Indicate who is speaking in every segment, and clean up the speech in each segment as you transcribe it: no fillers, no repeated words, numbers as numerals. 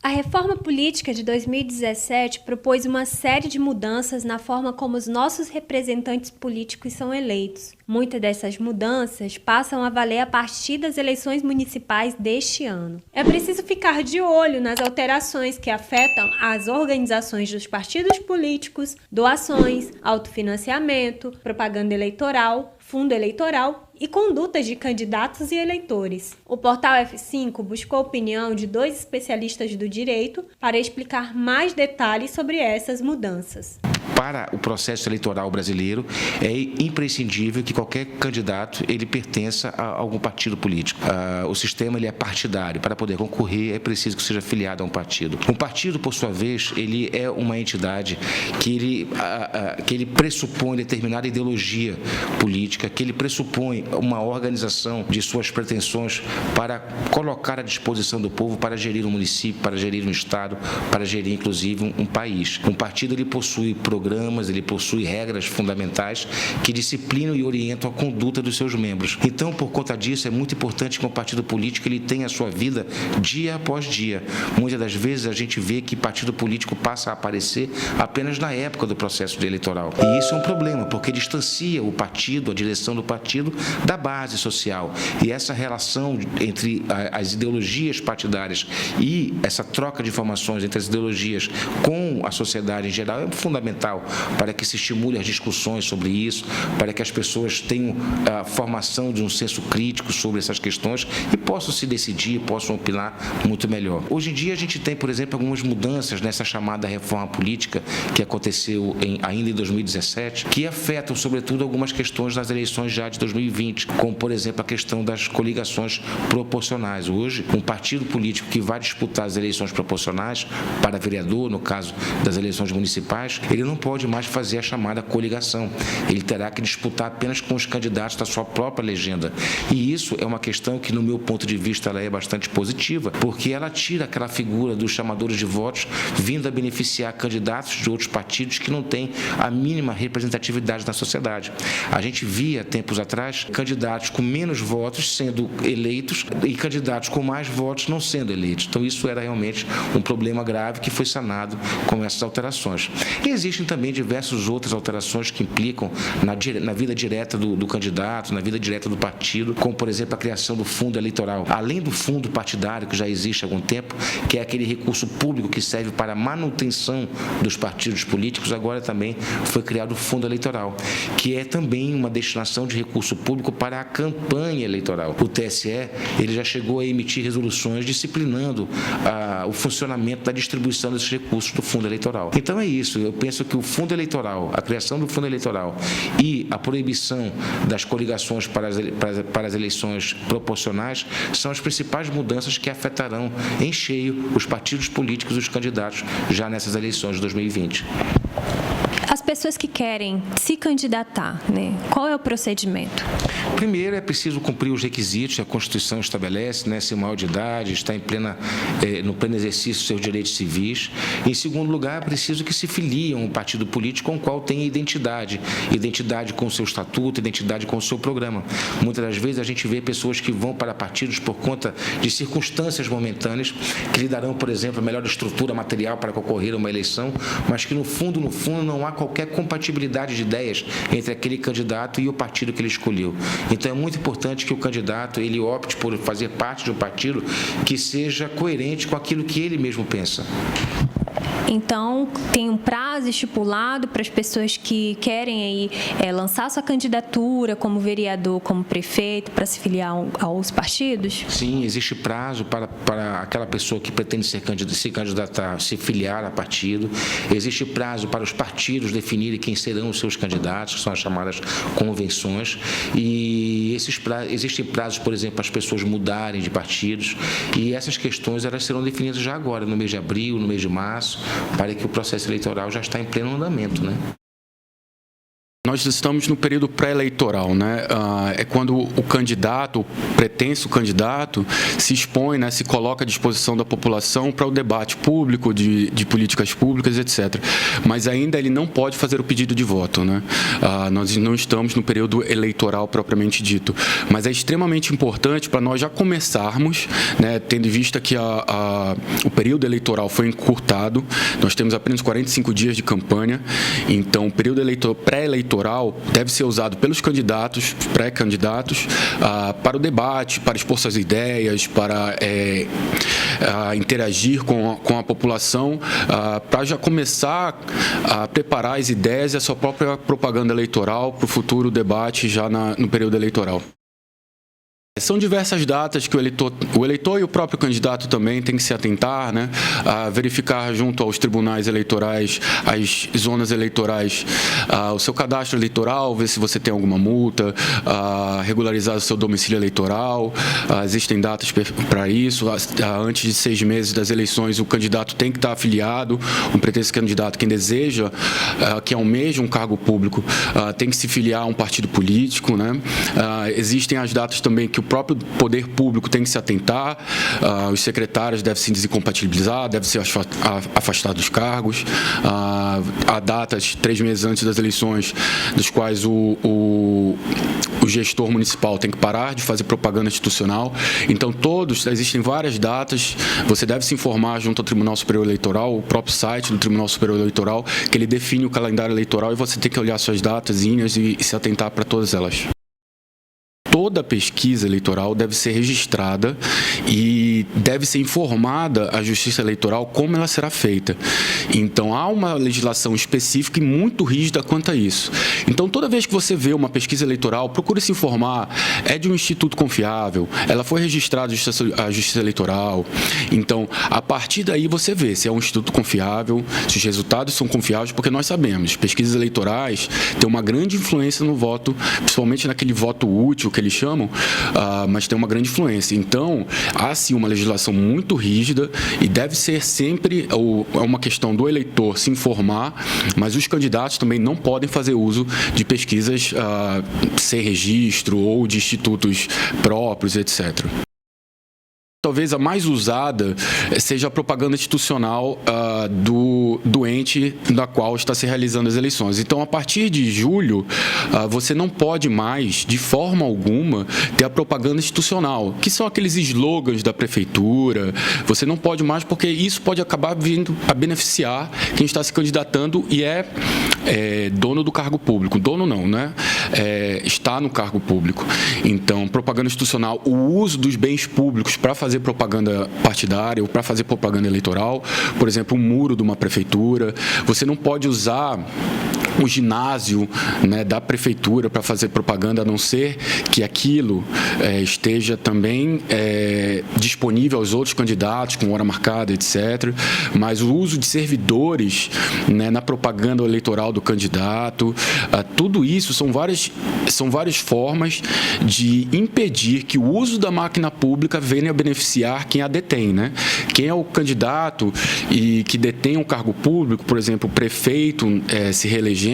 Speaker 1: A reforma política de 2017 propôs uma série de mudanças na forma como os nossos representantes políticos são eleitos. Muitas dessas mudanças passam a valer a partir das eleições municipais deste ano. É preciso ficar de olho nas alterações que afetam as organizações dos partidos políticos, doações, autofinanciamento, propaganda eleitoral, fundo eleitoral e condutas de candidatos e eleitores. O portal F5 buscou a opinião de 2 especialistas do direito para explicar mais detalhes sobre essas mudanças.
Speaker 2: Para o processo eleitoral brasileiro, é imprescindível que qualquer candidato ele pertença a algum partido político. O sistema ele é partidário. Para poder concorrer, é preciso que seja filiado a um partido. Um partido, por sua vez, ele é uma entidade que ele pressupõe determinada ideologia política, que ele pressupõe uma organização de suas pretensões para colocar à disposição do povo para gerir um município, para gerir um estado, para gerir, inclusive, um país. Um partido ele possui programas, ele possui regras fundamentais que disciplinam e orientam a conduta dos seus membros. Então, por conta disso, é muito importante que um partido político ele tenha a sua vida dia após dia. Muitas das vezes a gente vê que partido político passa a aparecer apenas na época do processo eleitoral. E isso é um problema, porque distancia o partido, a direção do partido, da base social. E essa relação entre as ideologias partidárias e essa troca de informações entre as ideologias com a sociedade em geral é fundamental para que se estimule as discussões sobre isso, para que as pessoas tenham a formação de um senso crítico sobre essas questões e possam se decidir, possam opinar muito melhor. Hoje em dia a gente tem, por exemplo, algumas mudanças nessa chamada reforma política que aconteceu ainda em 2017, que afetam, sobretudo, algumas questões nas eleições já de 2020, como, por exemplo, a questão das coligações proporcionais. Hoje, um partido político que vai disputar as eleições proporcionais para vereador, no caso das eleições municipais, ele não pode mais fazer a chamada coligação. Ele terá que disputar apenas com os candidatos da sua própria legenda. E isso é uma questão que, no meu ponto de vista, ela é bastante positiva, porque ela tira aquela figura dos chamadores de votos vindo a beneficiar candidatos de outros partidos que não têm a mínima representatividade na sociedade. A gente via, tempos atrás, candidatos com menos votos sendo eleitos e candidatos com mais votos não sendo eleitos. Então, isso era realmente um problema grave que foi sanado com essas alterações. E existem também diversas outras alterações que implicam na vida direta do candidato, na vida direta do partido, como, por exemplo, a criação do fundo eleitoral. Além do fundo partidário, que já existe há algum tempo, que é aquele recurso público que serve para a manutenção dos partidos políticos, agora também foi criado o fundo eleitoral, que é também uma destinação de recurso público para a campanha eleitoral. O TSE ele já chegou a emitir resoluções disciplinando o funcionamento da distribuição desses recursos do fundo eleitoral. Então é isso, eu penso que o fundo eleitoral, a criação do fundo eleitoral e a proibição das coligações para as eleições proporcionais são as principais mudanças que afetarão em cheio os partidos políticos e os candidatos já nessas eleições de 2020.
Speaker 1: As pessoas que querem se candidatar, né? Qual é o procedimento?
Speaker 2: Primeiro, é preciso cumprir os requisitos que a Constituição estabelece, né? Ser maior de idade, estar no pleno exercício dos seus direitos civis. Em segundo lugar, é preciso que se filie a um partido político com o qual tenha identidade com o seu estatuto, identidade com o seu programa. Muitas das vezes a gente vê pessoas que vão para partidos por conta de circunstâncias momentâneas, que lhe darão, por exemplo, a melhor estrutura material para concorrer a uma eleição, mas que no fundo, não há qualquer compatibilidade de ideias entre aquele candidato e o partido que ele escolheu. Então é muito importante que o candidato ele opte por fazer parte de um partido que seja coerente com aquilo que ele mesmo pensa.
Speaker 1: Então, tem um prazo estipulado para as pessoas que querem aí, lançar sua candidatura como vereador, como prefeito, para se filiar aos partidos?
Speaker 2: Sim, existe prazo para aquela pessoa que pretende se candidatar, se filiar a partido. Existe prazo para os partidos definirem quem serão os seus candidatos, que são as chamadas convenções. E existem prazos, por exemplo, para as pessoas mudarem de partidos. E essas questões elas serão definidas já agora, no mês de abril, no mês de março, para que o processo eleitoral já está em pleno andamento, né?
Speaker 3: Nós estamos no período pré-eleitoral, né? É quando o candidato, o pretenso candidato, se expõe, né? Se coloca à disposição da população para o debate público de políticas públicas, etc. Mas ainda ele não pode fazer o pedido de voto, né? Nós não estamos no período eleitoral propriamente dito, mas é extremamente importante para nós já começarmos, né? Tendo em vista que o período eleitoral foi encurtado, nós temos apenas 45 dias de campanha, então o período pré-eleitoral deve ser usado pelos candidatos, pré-candidatos, para o debate, para expor suas ideias, para interagir com a população, para já começar a preparar as ideias e a sua própria propaganda eleitoral para o futuro debate já no período eleitoral. São diversas datas que o eleitor e o próprio candidato também tem que se atentar, né? A verificar junto aos tribunais eleitorais, as zonas eleitorais, o seu cadastro eleitoral, ver se você tem alguma multa, regularizar o seu domicílio eleitoral. Existem datas para isso. Antes de 6 meses das eleições, o candidato tem que estar afiliado, um pretenso candidato, quem deseja, que almeja um cargo público, tem que se filiar a um partido político, né? Existem as datas também que o próprio poder público tem que se atentar, os secretários devem se desincompatibilizar, devem ser afastados dos cargos, há datas 3 meses antes das eleições, dos quais o gestor municipal tem que parar de fazer propaganda institucional. Então, existem várias datas, você deve se informar junto ao Tribunal Superior Eleitoral, o próprio site do Tribunal Superior Eleitoral, que ele define o calendário eleitoral e você tem que olhar suas datazinhas e se atentar para todas elas. Toda pesquisa eleitoral deve ser registrada e deve ser informada à Justiça Eleitoral como ela será feita. Então, há uma legislação específica e muito rígida quanto a isso. Então, toda vez que você vê uma pesquisa eleitoral, procure se informar, é de um instituto confiável, ela foi registrada à Justiça Eleitoral. Então, a partir daí você vê se é um instituto confiável, se os resultados são confiáveis, porque nós sabemos, pesquisas eleitorais têm uma grande influência no voto, principalmente naquele voto útil que eles chamam, mas tem uma grande influência. Então, há sim uma legislação muito rígida e deve ser sempre uma questão do eleitor se informar, mas os candidatos também não podem fazer uso de pesquisas sem registro ou de institutos próprios, etc. Talvez a mais usada seja a propaganda institucional do ente da qual está se realizando as eleições. Então, a partir de julho, você não pode mais, de forma alguma, ter a propaganda institucional, que são aqueles slogans da prefeitura. Você não pode mais, porque isso pode acabar vindo a beneficiar quem está se candidatando e é dono do cargo público. Dono não, né? Está no cargo público. Então, propaganda institucional, o uso dos bens públicos para fazer propaganda partidária ou para fazer propaganda eleitoral, por exemplo, um muro de uma prefeitura. Você não pode usar o ginásio, né, da prefeitura para fazer propaganda, a não ser que aquilo esteja também disponível aos outros candidatos, com hora marcada, etc. Mas o uso de servidores, né, na propaganda eleitoral do candidato, tudo isso são várias formas de impedir que o uso da máquina pública venha a beneficiar quem a detém, né? Quem é o candidato e que detém um cargo público, por exemplo, o prefeito se reelegendo,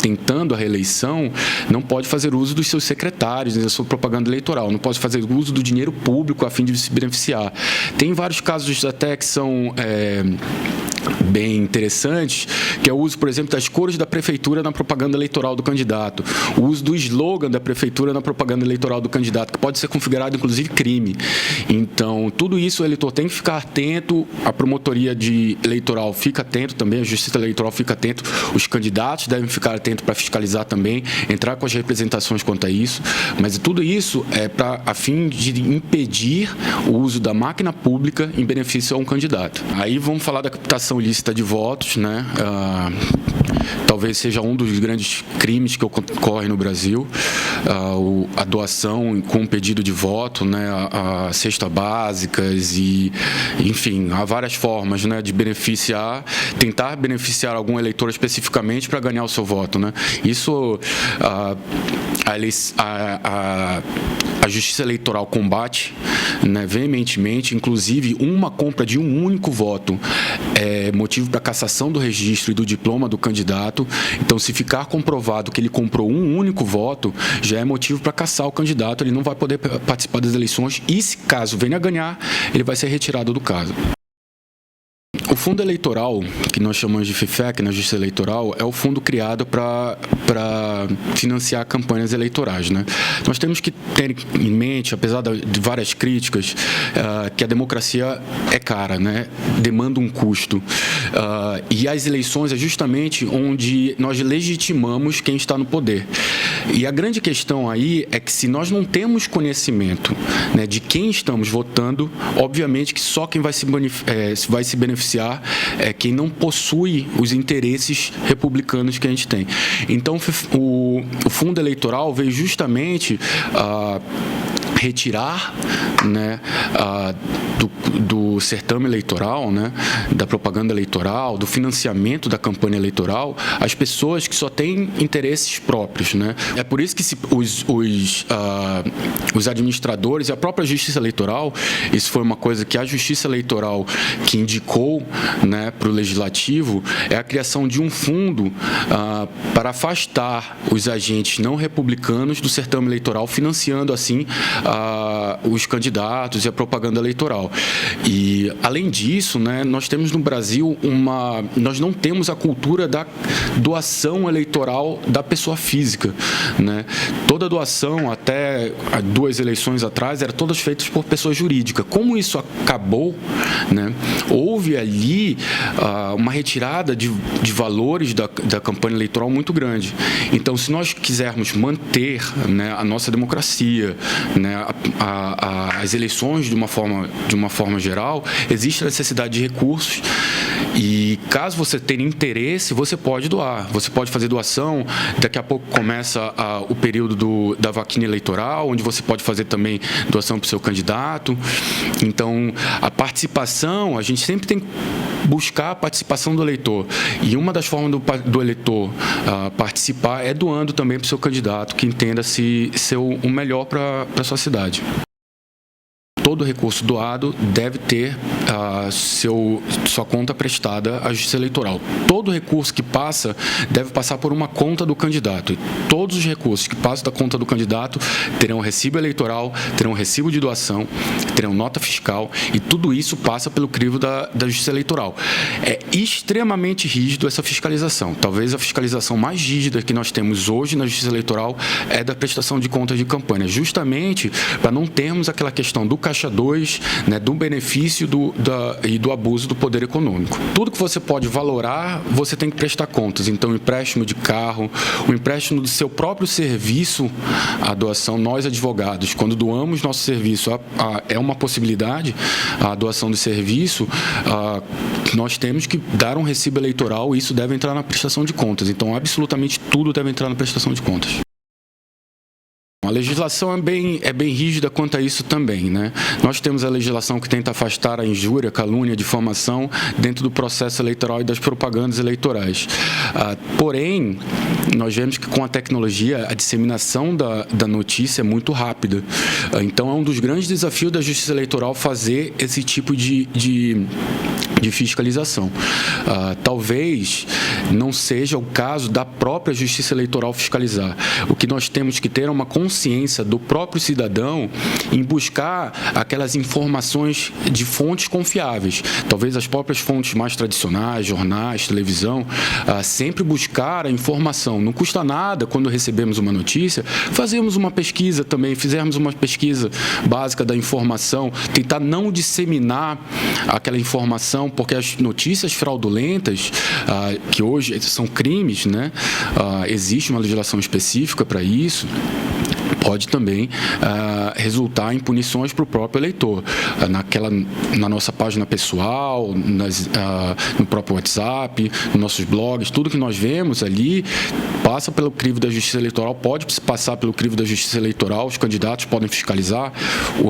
Speaker 3: tentando a reeleição, não pode fazer uso dos seus secretários, da sua propaganda eleitoral, não pode fazer uso do dinheiro público a fim de se beneficiar. Tem vários casos até que são bem interessantes, que é o uso, por exemplo, das cores da prefeitura na propaganda eleitoral do candidato, o uso do slogan da prefeitura na propaganda eleitoral do candidato, que pode ser configurado, inclusive, crime. Então, tudo isso o eleitor tem que ficar atento, a promotoria eleitoral fica atento também, a Justiça Eleitoral fica atento, os candidatos devem ficar atentos para fiscalizar também, entrar com as representações quanto a isso, mas tudo isso é a fim de impedir o uso da máquina pública em benefício a um candidato. Aí vamos falar da captação ilícita de votos, né? Talvez seja um dos grandes crimes que ocorre no Brasil, a doação com pedido de voto, né, a cesta básicas e, enfim, há várias formas, né, de tentar beneficiar algum eleitor especificamente para ganhar o seu voto, né? Isso a Justiça Eleitoral combate, né, veementemente. Inclusive, uma compra de um único voto é motivo para cassação do registro e do diploma do candidato. Então, se ficar comprovado que ele comprou um único voto, já é motivo para cassar o candidato, ele não vai poder participar das eleições e, se caso venha a ganhar, ele vai ser retirado do cargo. O fundo eleitoral, que nós chamamos de FIFEC na Justiça Eleitoral, é o fundo criado para financiar campanhas eleitorais, né? Nós temos que ter em mente, apesar de várias críticas, que a democracia é cara, né? Demanda um custo. E as eleições é justamente onde nós legitimamos quem está no poder. E a grande questão aí é que, se nós não temos conhecimento, né, de quem estamos votando, obviamente que só quem vai se beneficiar é quem não possui os interesses republicanos que a gente tem. Então, o fundo eleitoral veio justamente retirar, né, do certame eleitoral, né, da propaganda eleitoral, do financiamento da campanha eleitoral, as pessoas que só têm interesses próprios, né? É por isso que os administradores e a própria Justiça Eleitoral, isso foi uma coisa que a Justiça Eleitoral que indicou, né, para o Legislativo, é a criação de um fundo para afastar os agentes não republicanos do certame eleitoral, financiando assim os candidatos e a propaganda eleitoral. E, além disso, né, nós temos no Brasil nós não temos a cultura da doação eleitoral da pessoa física, né? Toda doação, até 2 eleições atrás, era todas feitas por pessoa jurídica. Como isso acabou, né, houve ali uma retirada de valores da campanha eleitoral muito grande. Então, se nós quisermos manter, né, a nossa democracia, né, as eleições de uma forma geral, existe a necessidade de recursos e, caso você tenha interesse, você pode doar. Você pode fazer doação. Daqui a pouco começa o período da vaquinha eleitoral, onde você pode fazer também doação para o seu candidato. Então, a participação, a gente sempre tem que buscar a participação do eleitor. E uma das formas do eleitor participar é doando também para o seu candidato, que entenda ser o melhor para a sua cidade. Todo recurso doado deve ter sua conta prestada à Justiça Eleitoral. Todo recurso que passa deve passar por uma conta do candidato. E todos os recursos que passam da conta do candidato terão recibo eleitoral, terão recibo de doação, terão nota fiscal, e tudo isso passa pelo crivo da Justiça Eleitoral. É extremamente rígido essa fiscalização. Talvez a fiscalização mais rígida que nós temos hoje na Justiça Eleitoral é da prestação de contas de campanha, justamente para não termos aquela questão do caixa 2, né, do benefício e do abuso do poder econômico. Tudo que você pode valorar, você tem que prestar contas. Então, o empréstimo de carro, o empréstimo do seu próprio serviço, a doação, nós advogados, quando doamos nosso serviço, é uma possibilidade, a doação de serviço, nós temos que dar um recibo eleitoral e isso deve entrar na prestação de contas. Então, absolutamente tudo deve entrar na prestação de contas. A legislação é bem rígida quanto a isso também, né? Nós temos a legislação que tenta afastar a injúria, calúnia, difamação dentro do processo eleitoral e das propagandas eleitorais. Porém, nós vemos que com a tecnologia a disseminação da notícia é muito rápida. Então, é um dos grandes desafios da Justiça Eleitoral fazer esse tipo de fiscalização. Talvez não seja o caso da própria Justiça Eleitoral fiscalizar. O que nós temos que ter é uma consciência do próprio cidadão em buscar aquelas informações de fontes confiáveis. Talvez as próprias fontes mais tradicionais, jornais, televisão, sempre buscar a informação. Não custa nada, quando recebemos uma notícia, fazermos uma pesquisa também, fizermos uma pesquisa básica da informação, tentar não disseminar aquela informação, porque as notícias fraudulentas, que hoje são crimes, né? Existe uma legislação específica para isso, pode também resultar em punições para o próprio eleitor. Na nossa página pessoal, no próprio WhatsApp, nos nossos blogs, tudo que nós vemos ali passa pelo crivo da Justiça Eleitoral, pode passar pelo crivo da Justiça Eleitoral, os candidatos podem fiscalizar,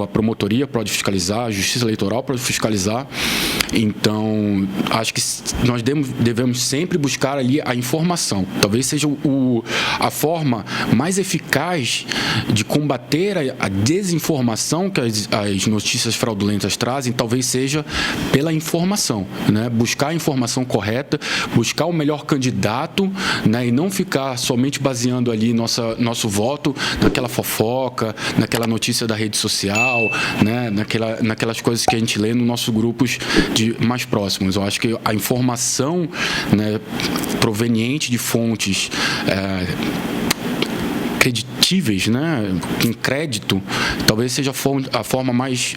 Speaker 3: a promotoria pode fiscalizar, a Justiça Eleitoral pode fiscalizar, Então, acho que nós devemos sempre buscar ali a informação. Talvez seja a forma mais eficaz de combater a desinformação que as notícias fraudulentas trazem, talvez seja pela informação, né? Buscar a informação correta, buscar o melhor candidato, né? E não ficar somente baseando ali nosso voto naquela fofoca, naquela notícia da rede social, né? Naquelas coisas que a gente lê nos nossos grupos mais próximos. Eu acho que a informação, né, proveniente de fontes creditíveis, né, com crédito, talvez seja a forma mais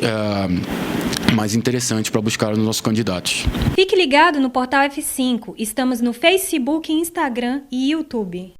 Speaker 3: interessante para buscar os nossos candidatos.
Speaker 1: Fique ligado no Portal F5. Estamos no Facebook, Instagram e YouTube.